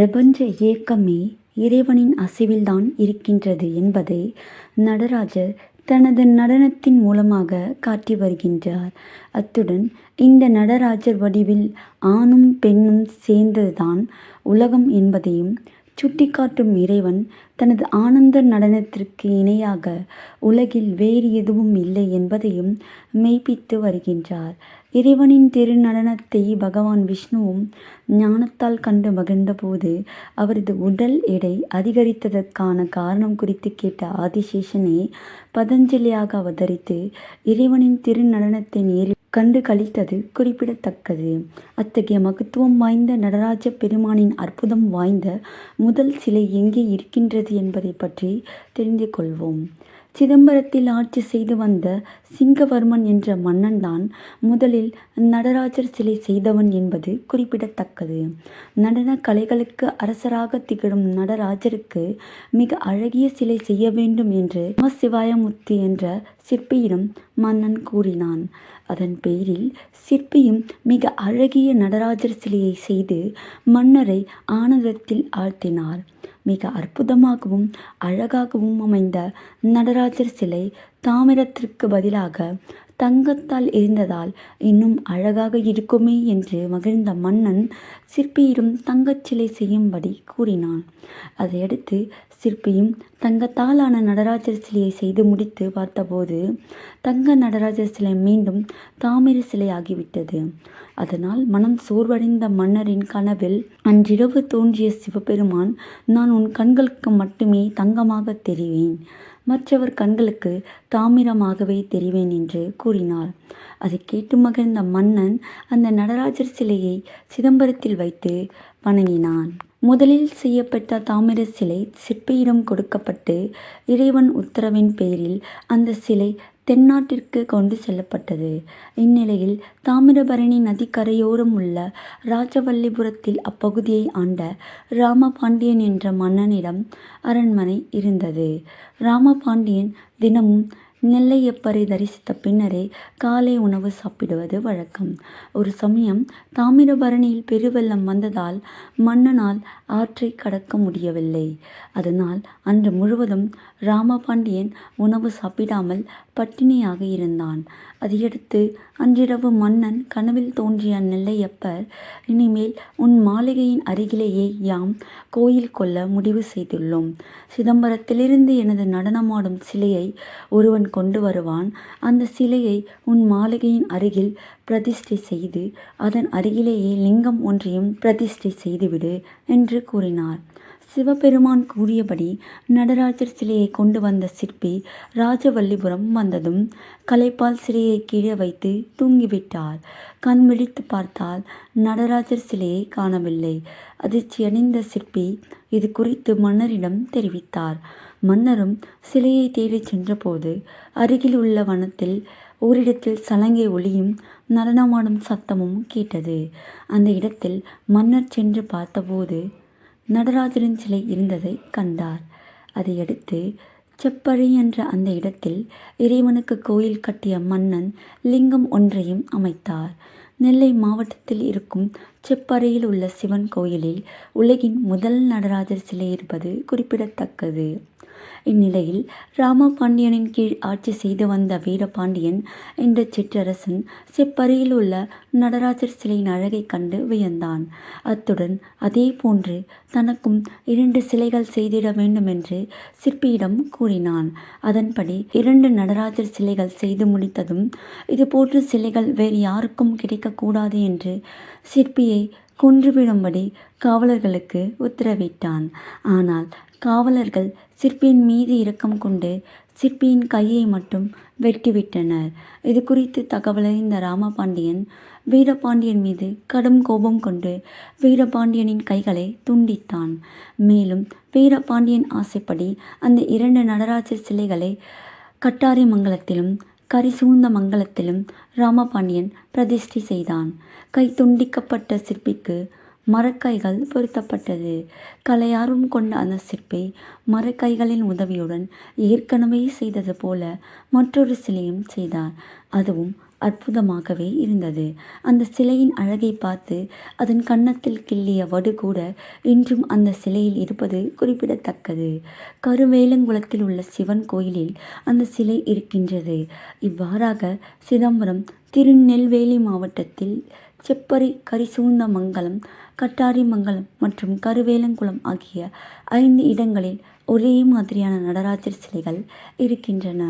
பிரபஞ்ச இயக்கமே இறைவனின் அசைவில்தான் இருக்கின்றது என்பதை நடராஜர் தனது நடனத்தின் மூலமாக காட்டி வருகின்றார். அத்துடன் இந்த நடராஜர் வடிவில் ஆணும் பெண்ணும் சேர்ந்ததுதான் உலகம் என்பதையும் சுட்டிக்காட்டும் இறைவன் தனது ஆனந்த நடனத்திற்கு இணையாக உலகில் வேறு எதுவும் இல்லை என்பதையும் மெய்ப்பித்து வருகின்றார். இறைவனின் திருநடனத்தை பகவான் விஷ்ணுவும் ஞானத்தால் கண்டு மகிழ்ந்தபோது அவரது உடல் எடை அதிகரித்ததற்கான காரணம் குறித்து கேட்ட ஆதிசேஷனை பதஞ்சலியாக அவதரித்து இறைவனின் திருநடனத்தை நேரில் கண்டு களித்தது குறிப்பிடத்தக்கது. அத்தகைய மகத்துவம் வாய்ந்த நடராஜ பெருமானின் அற்புதம் வாய்ந்த முதல் சிலை எங்கே இருக்கின்றது என்பதை பற்றி தெரிந்து கொள்வோம். சிதம்பரத்தில் ஆட்சி செய்து வந்த சிங்கவர்மன் என்ற மன்னன்தான் முதலில் நடராஜர் சிலை செய்தவன் என்பது குறிப்பிடத்தக்கது. நடன கலைகளுக்கு அரசராக திகழும் நடராஜருக்கு மிக அழகிய சிலை செய்ய வேண்டும் என்று சிவாயமுத்து என்ற சிற்பியிடம் மன்னன் கூறினான். அதன் பேரில் சிற்பியும் மிக அழகிய நடராஜர் சிலையை செய்து மன்னரை ஆனந்தத்தில் ஆழ்த்தினார். மிக அற்புதமாகவும் அழகாகவும் அமைந்த நடராஜர் சிலை தாமிரத்திற்கு பதிலாக தங்கத்தால் இருந்ததால் இன்னும் அழகாக இருக்குமே என்று மகிழ்ந்த மன்னன் சிற்பியிடம் தங்கச் சிலை செய்யும்படி கூறினான். அதையடுத்து சிற்பியும் தங்கத்தாலான நடராஜர் சிலையை செய்து முடித்து பார்த்தபோது தங்க நடராஜர் சிலை மீண்டும் தாமிர சிலையாகிவிட்டது. அதனால் மனம் சோர்வடைந்த மன்னரின் கனவில் அன்றிரவு தோன்றிய சிவபெருமான், நான் உன் கண்களுக்கு மட்டுமே தங்கமாக தெரிவேன், மற்றவர் கண்களுக்கு தாமிரமாகவே தெரிவேன் என்று கூறினார். அதை கேட்டு மகிழ்ந்த மன்னன் அந்த நடராஜர் சிலையை சிதம்பரத்தில் வைத்து வணங்கினான். முதலில் செய்யப்பட்ட தாமிர சிலை சிற்பியிடம் கொடுக்கப்பட்டு இறைவன் உத்தரவின் பேரில் அந்த சிலை தென்னாட்டிற்கு கொண்டு செல்லப்பட்டது. இந்நிலையில் தாமிரபரணி நதிக்கரையோரம் உள்ள ராஜவல்லிபுரத்தில் அப்பகுதியை ஆண்ட ராமபாண்டியன் என்ற மன்னனிடம் அரண்மனை இருந்தது. ராமபாண்டியன் தினமும் நெல்லையப்பரை தரிசித்த பின்னரே காலை உணவு சாப்பிடுவது வழக்கம். ஒரு சமயம் தாமிரபரணியில் பெருவெள்ளம் வந்ததால் மன்னனால் ஆற்றை கடக்க முடியவில்லை. அதனால் அன்று முழுவதும் ராமபாண்டியன் உணவு சாப்பிடாமல் பட்டினியாக இருந்தான். அதையடுத்து அன்றிரவு மன்னன் கனவில் தோன்றிய நெல்லையப்பர், இனிமேல் உன் மாளிகையின் அருகிலேயே யாம் கோயில் கொள்ள முடிவு செய்துள்ளோம். சிதம்பரத்திலிருந்து எனது நடனமாடும் சிலையை ஒருவன் கொண்டு வருவான். அந்த சிலையை உன் மாளிகையின் அருகில் பிரதிஷ்டை செய்து அதன் அருகிலேயே லிங்கம் ஒன்றையும் பிரதிஷ்டை செய்துவிடு என்று கூறினார். சிவபெருமான் கூறியபடி நடராஜர் சிலையை கொண்டு வந்த சிற்பி ராஜவல்லிபுரம் வந்ததும் களைப்பால் சிலையை கீழே வைத்து தூங்கிவிட்டார். கண் விழித்து பார்த்தால் நடராஜர் சிலையை காணவில்லை. அதிர்ச்சியடைந்த சிற்பி இது குறித்து மன்னரிடம் தெரிவித்தார். மன்னரும் சிலையை தேடிச் சென்றபோது அருகில் உள்ள வனத்தில் ஓரிடத்தில் சலங்கை ஒலியும் நடனமாடும் சத்தமும் கேட்டது. அந்த இடத்தில் மன்னர் சென்று பார்த்தபோது நடராஜரின் சிலை இருந்ததை கண்டார். அதையடுத்து செப்பறை என்ற அந்த இடத்தில் இறைவனுக்கு கோயில் கட்டிய மன்னன் லிங்கம் ஒன்றையும் அமைத்தார். நெல்லை மாவட்டத்தில் இருக்கும் செப்பறையில் உள்ள சிவன் கோயிலில் உலகின் முதல் நடராஜர் சிலை இருப்பது குறிப்பிடத்தக்கது. இந்நிலையில் ராமபாண்டியனின் கீழ் ஆட்சி செய்து வந்த வீரபாண்டியன் என்ற சிற்றரசன் செப்பறையில் உள்ள நடராஜர் சிலையின் அழகை கண்டு வியந்தான். அத்துடன் அதே போன்று தனக்கும் 2 சிலைகள் செய்திட வேண்டுமென்று சிற்பியிடம் கூறினான். அதன்படி 2 நடராஜர் சிலைகள் செய்து முடித்ததும் இதுபோன்ற சிலைகள் வேறு யாருக்கும் கிடைக்கக்கூடாது என்று சிற்பியை கொன்றுவிடும்படி காவலர்களுக்கு உத்தரவிட்டான். ஆனால் காவலர்கள் சிற்பியின் மீது இரக்கம் கொண்டு சிற்பியின் கையை மட்டும் வெட்டிவிட்டனர். இது குறித்து தகவலறிந்த ராமபாண்டியன் வீரபாண்டியன் மீது கடும் கோபம் கொண்டு வீரபாண்டியனின் கைகளை துண்டித்தான். மேலும் வீரபாண்டியன் ஆசைப்படி அந்த 2 நடராஜர் சிலைகளை கட்டாரிமங்கலத்திலும் கரிசூழ்ந்த மங்கலத்திலும் ராமபாண்டியன் பிரதிஷ்டை செய்தான். கை துண்டிக்கப்பட்ட சிற்பிக்கு மரக்கைகள் பொருத்தப்பட்டது. கலையார்வம் கொண்ட அந்த சிற்பி மரக்கைகளின் உதவியுடன் ஏற்கனவே செய்தது போல மற்றொரு சிலையும் செய்தார். அதுவும் அற்புதமாகவே இருந்தது. அந்த சிலையின் அழகை பார்த்து அதன் கன்னத்தில் கிள்ளிய வடு கூட இன்றும் அந்த சிலையில் இருப்பது குறிப்பிடத்தக்கது. கருவேலங்குளத்தில் உள்ள சிவன் கோயிலில் அந்த சிலை இருக்கின்றது. இவ்வாறாக சிதம்பரம், திருநெல்வேலி மாவட்டத்தில் செப்பறை, கரிசூழ்ந்தமங்கலம், கட்டாரிமங்கலம் மற்றும் கருவேலங்குளம் ஆகிய 5 இடங்களில் ஒரே மாதிரியான நடராஜர் சிலைகள் இருக்கின்றன.